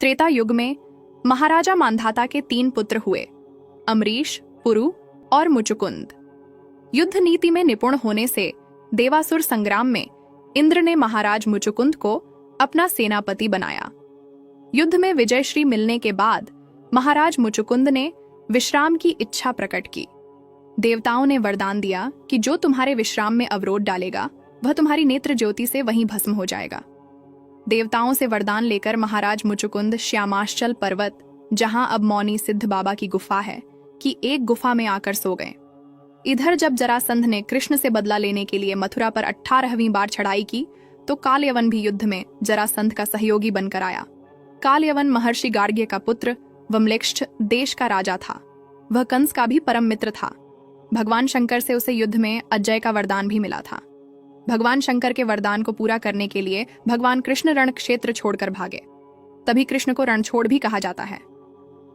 त्रेता युग में महाराजा मांधाता के 3 पुत्र हुए, अमरीश, पुरु और मुचुकुंद। युद्ध नीति में निपुण होने से देवासुर संग्राम में इंद्र ने महाराज मुचुकुंद को अपना सेनापति बनाया। युद्ध में विजयश्री मिलने के बाद महाराज मुचुकुंद ने विश्राम की इच्छा प्रकट की। देवताओं ने वरदान दिया कि जो तुम्हारे विश्राम में अवरोध डालेगा वह तुम्हारी नेत्र ज्योति से वहीं भस्म हो जाएगा। देवताओं से वरदान लेकर महाराज मुचुकुंद श्यामाश्चल पर्वत, जहां अब मौनी सिद्ध बाबा की गुफा है, की एक गुफा में आकर सो गए। इधर जब जरासंध ने कृष्ण से बदला लेने के लिए मथुरा पर 18वीं बार चढ़ाई की तो कालयवन भी युद्ध में जरासंध का सहयोगी बनकर आया। कालयवन महर्षि गार्ग्य का पुत्र वमलेक्ष्ठ देश का राजा था। वह कंस का भी परम मित्र था। भगवान शंकर से उसे युद्ध में अजय का वरदान भी मिला था। भगवान शंकर के वरदान को पूरा करने के लिए भगवान कृष्ण रण क्षेत्र छोड़कर भागे, तभी कृष्ण को रणछोड़ भी कहा जाता है।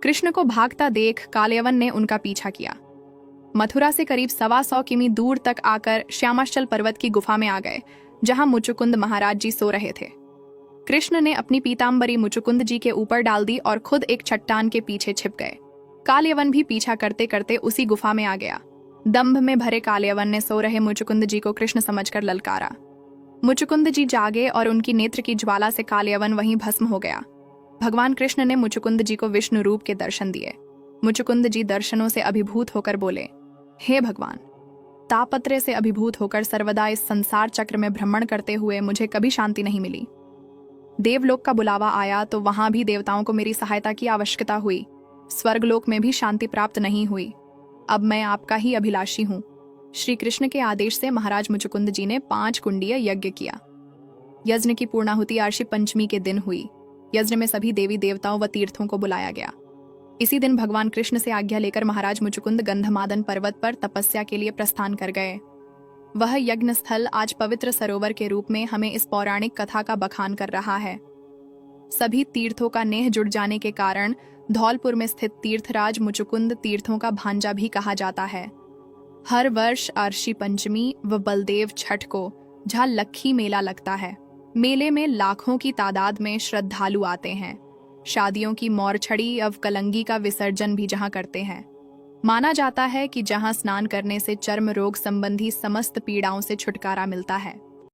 कृष्ण को भागता देख कालयवन ने उनका पीछा किया। मथुरा से करीब 125 किमी दूर तक आकर श्यामाश्चल पर्वत की गुफा में आ गए, जहां मुचुकुंद महाराज जी सो रहे थे। कृष्ण ने अपनी पीतांबरी मुचुकुंद जी के ऊपर डाल दी और खुद एक चट्टान के पीछे छिप गए। कालयवन भी पीछा करते करते उसी गुफा में आ गया। दंभ में भरे कालयवन ने सो रहे मुचुकुंद जी को कृष्ण समझकर ललकारा। मुचुकुंद जी जागे और उनकी नेत्र की ज्वाला से कालयवन वहीं भस्म हो गया। भगवान कृष्ण ने मुचुकुंद जी को विष्णु रूप के दर्शन दिए। मुचुकुंद जी दर्शनों से अभिभूत होकर बोले, हे भगवान, तापत्रय से अभिभूत होकर सर्वदा इस संसार चक्र में भ्रमण करते हुए मुझे कभी शांति नहीं मिली। देवलोक का बुलावा आया तो वहां भी देवताओं को मेरी सहायता की आवश्यकता हुई। स्वर्गलोक में भी शांति प्राप्त नहीं हुई। अब मैं आपका ही अभिलाषी हूँ। श्री कृष्ण के आदेश से महाराज मुचुकुंद जी ने 5 कुंडीय यज्ञ किया। यज्ञ की पूर्णाहुति आर्षि पंचमी के दिन हुई। यज्ञ में सभी देवी देवताओं व तीर्थों को बुलाया गया। इसी दिन भगवान कृष्ण से आज्ञा लेकर महाराज मुचुकुंद गंधमादन पर्वत पर तपस्या के लिए प्रस्थान कर गए। वह यज्ञ स्थल आज पवित्र सरोवर के रूप में हमें इस पौराणिक कथा का बखान कर रहा है। सभी तीर्थों का नेह जुड़ जाने के कारण धौलपुर में स्थित तीर्थराज मुचुकुंद तीर्थों का भांजा भी कहा जाता है। हर वर्ष आर्षि पंचमी व बलदेव छठ को जहाँ लक्खी मेला लगता है। मेले में लाखों की तादाद में श्रद्धालु आते हैं। शादियों की मौरछड़ी अवकलंगी का विसर्जन भी जहाँ करते हैं। माना जाता है कि जहाँ स्नान करने से चर्म रोग संबंधी समस्त पीड़ाओं से छुटकारा मिलता है।